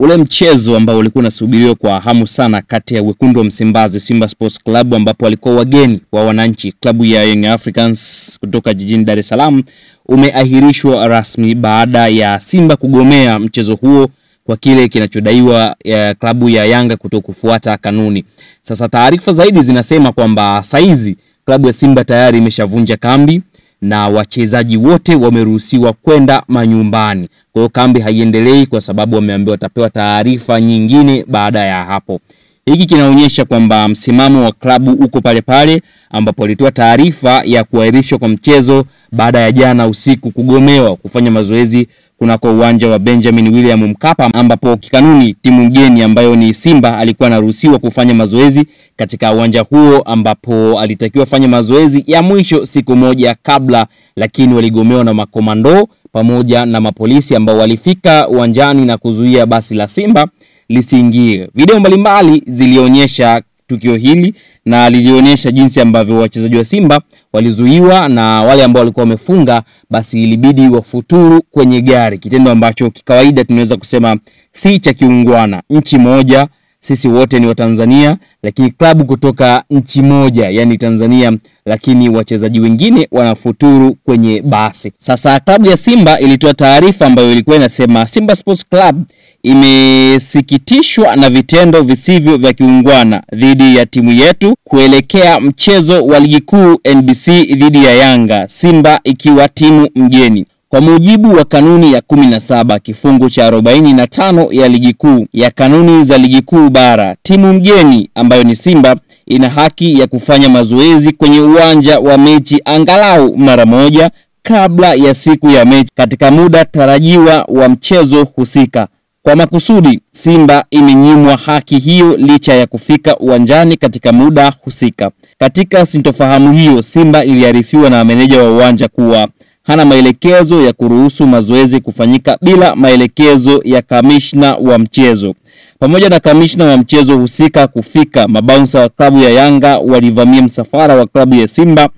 Ule mchezo ambao ulikuwa unasubiriwa kwa hamu sana kati ya wekundu wa Msimbazi Simba Sports Club ambapo walikuwa wageni wa wananchi klabu ya Young Africans kutoka jijini Dar es Salaam umeahirishwa rasmi baada ya Simba kugomea mchezo huo kwa kile kinachodaiwa klabu ya Yanga kutokufuata kanuni. Sasa taarifa zaidi zinasema kwamba saizi klabu ya Simba tayari imeshavunja kambi na wachezaji wote wameruhusiwa kwenda manyumbani. Kwa hiyo kambi haiendelei kwa sababu wameambiwa watapewa taarifa nyingine baada ya hapo. Hiki kinaonyesha kwamba msimamo wa klabu uko pale pale ambapo walitoa taarifa ya kuahirishwa kwa mchezo baada ya jana usiku kugomewa kufanya mazoezi kunako uwanja wa Benjamin William Mkapa ambapo kikanuni timu mgeni ambayo ni Simba alikuwa anaruhusiwa kufanya mazoezi katika uwanja huo ambapo alitakiwa fanya mazoezi ya mwisho siku moja kabla, lakini waligomewa na makomando pamoja na mapolisi ambao walifika uwanjani na kuzuia basi la Simba lisiingie. Video mbalimbali zilionyesha tukio hili na lilionyesha jinsi ambavyo wachezaji wa Simba walizuiwa na wale ambao walikuwa wamefunga basi ilibidi wafuturu kwenye gari, kitendo ambacho kikawaida tunaweza kusema si cha kiungwana. Nchi moja, sisi wote ni wa Tanzania, lakini klabu kutoka nchi moja yani Tanzania, lakini wachezaji wengine wanafuturu kwenye basi. Sasa klabu ya Simba ilitoa taarifa ambayo ilikuwa inasema Simba Sports Club imesikitishwa na vitendo visivyo vya kiungwana dhidi ya timu yetu kuelekea mchezo wa ligi kuu NBC dhidi ya Yanga, Simba ikiwa timu mgeni. Kwa mujibu wa kanuni ya 17 kifungu cha 45 ya ligi kuu ya kanuni za ligi kuu bara, timu mgeni ambayo ni Simba ina haki ya kufanya mazoezi kwenye uwanja wa mechi angalau mara moja kabla ya siku ya mechi katika muda tarajiwa wa mchezo husika. Kwa makusudi, Simba imenyimwa haki hiyo licha ya kufika uwanjani katika muda husika. Katika sintofahamu hiyo, Simba iliarifiwa na meneja wa uwanja kuwa hana maelekezo ya kuruhusu mazoezi kufanyika bila maelekezo ya kamishna wa mchezo. Pamoja na kamishna wa mchezo husika kufika, mabounsa wa klabu ya Yanga walivamia msafara wa klabu ya Simba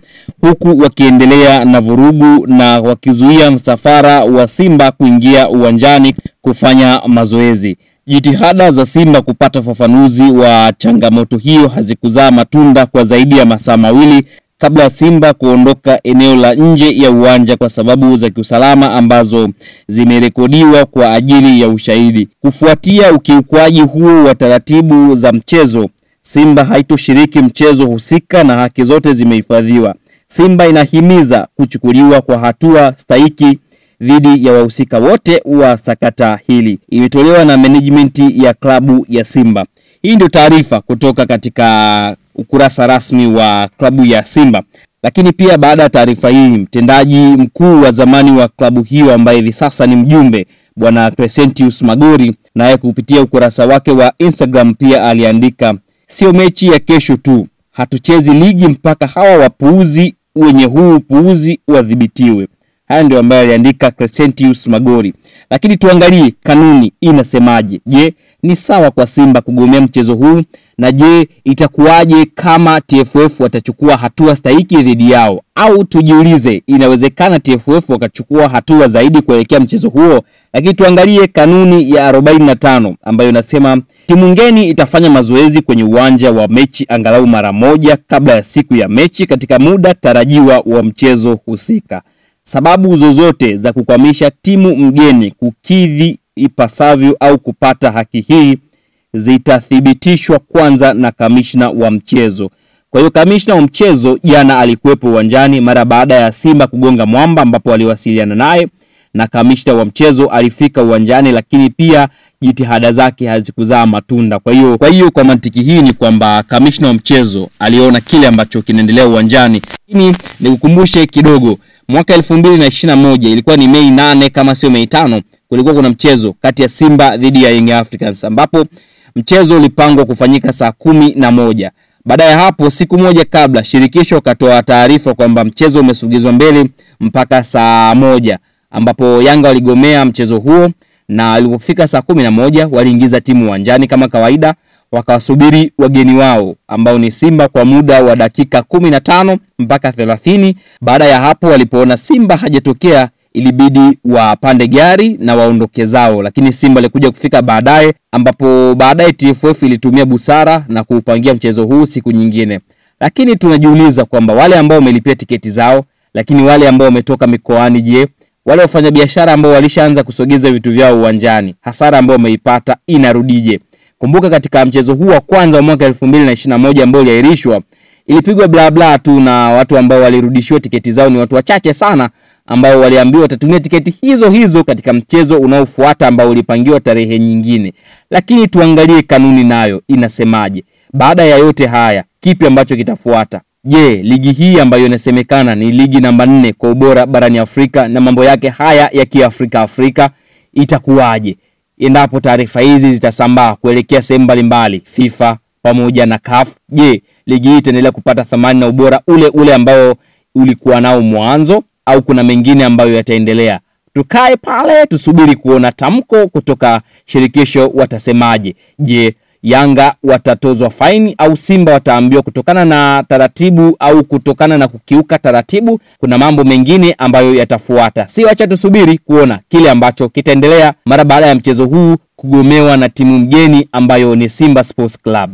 huku wakiendelea na vurugu na wakizuia msafara wa Simba kuingia uwanjani kufanya mazoezi. Jitihada za Simba kupata ufafanuzi wa changamoto hiyo hazikuzaa matunda kwa zaidi ya masaa mawili kabla Simba kuondoka eneo la nje ya uwanja kwa sababu za kiusalama ambazo zimerekodiwa kwa ajili ya ushahidi. Kufuatia ukiukwaji huo wa taratibu za mchezo, Simba haitoshiriki mchezo husika na haki zote zimehifadhiwa. Simba inahimiza kuchukuliwa kwa hatua stahiki dhidi ya wahusika wote wa sakata hili. Imetolewa na management ya klabu ya Simba. Hii ndio taarifa kutoka katika ukurasa rasmi wa klabu ya Simba. Lakini pia baada ya taarifa hii, mtendaji mkuu wa zamani wa klabu hiyo ambaye hivi sasa ni mjumbe bwana Crescentius Magori, naye kupitia ukurasa wake wa Instagram pia aliandika, sio mechi ya kesho tu, hatuchezi ligi mpaka hawa wapuuzi wenye huu puuzi wadhibitiwe. Haya ndio ambaye aliandika Crescentius Magori. Lakini tuangalie kanuni inasemaje. Je, ni sawa kwa Simba kugomea mchezo huu? Na je, itakuwaje kama TFF watachukua hatua stahiki dhidi yao? Au tujiulize, inawezekana TFF wakachukua hatua zaidi kuelekea mchezo huo? Lakini tuangalie kanuni ya 45 ambayo inasema timu ngeni itafanya mazoezi kwenye uwanja wa mechi angalau mara moja kabla ya siku ya mechi katika muda tarajiwa wa mchezo husika. Sababu zozote za kukwamisha timu mgeni kukidhi ipasavyo au kupata haki hii zitathibitishwa kwanza na kamishna wa mchezo. Kwa hiyo kamishna wa mchezo jana alikuwepo uwanjani mara baada ya Simba kugonga mwamba ambapo waliwasiliana naye, na kamishna wa mchezo alifika uwanjani, lakini pia jitihada zake hazikuzaa matunda. Kwa hiyo kwa mantiki hii ni kwamba kamishna wa mchezo aliona kile ambacho kinaendelea uwanjani. Hii nikukumbushe kidogo, mwaka 2021 ilikuwa ni Mei 8 kama sio Mei 5, kulikuwa kuna mchezo kati ya Simba dhidi ya Young Africans ambapo mchezo ulipangwa kufanyika saa 11. Baada ya hapo siku moja kabla shirikisho katoa taarifa kwamba mchezo umesogezwa mbele mpaka saa 1 ambapo Yanga waligomea mchezo huo, na ilipofika saa 11 waliingiza timu uwanjani kama kawaida, wakawasubiri wageni wao ambao ni Simba kwa muda wa dakika 15 mpaka 30. Baada ya hapo walipoona Simba hajatokea, ilibidi wapande gari na waondoke zao, lakini Simba alikuja kufika baadaye, ambapo baadaye TFF ilitumia busara na kuupangia mchezo huu siku nyingine. Lakini tunajiuliza kwamba wale ambao wamelipia tiketi zao, lakini wale ambao wametoka mikoani, je, wale wafanyabiashara ambao walishaanza kusogeza vitu vyao uwanjani, hasara ambao wameipata inarudije? Kumbuka katika mchezo huu wa kwanza wa mwaka 2021 ambao uliahirishwa, ilipigwa bla bla tu, na watu ambao walirudishiwa tiketi zao ni watu wachache sana, ambao waliambiwa watatumia tiketi hizo hizo katika mchezo unaofuata ambao ulipangiwa tarehe nyingine. Lakini tuangalie kanuni nayo inasemaje. Baada ya yote haya, kipi ambacho kitafuata? Je, ligi hii ambayo inasemekana ni ligi namba 4 kwa ubora barani Afrika na mambo yake haya ya Kiafrika itakuwaje endapo taarifa hizi zitasambaa kuelekea sehemu mbalimbali, FIFA pamoja na CAF? Je, ligi hii itaendelea kupata thamani na ubora ule ambao ulikuwa nao mwanzo, au kuna mengine ambayo yataendelea? Tukae pale tusubiri kuona tamko kutoka shirikisho watasemaje. Je, Yanga watatozwa faini au Simba wataambiwa kutokana na taratibu au kutokana na kukiuka taratibu kuna mambo mengine ambayo yatafuata? Si wacha tusubiri kuona kile ambacho kitaendelea mara baada ya mchezo huu kugomewa na timu mgeni ambayo ni Simba Sports Club.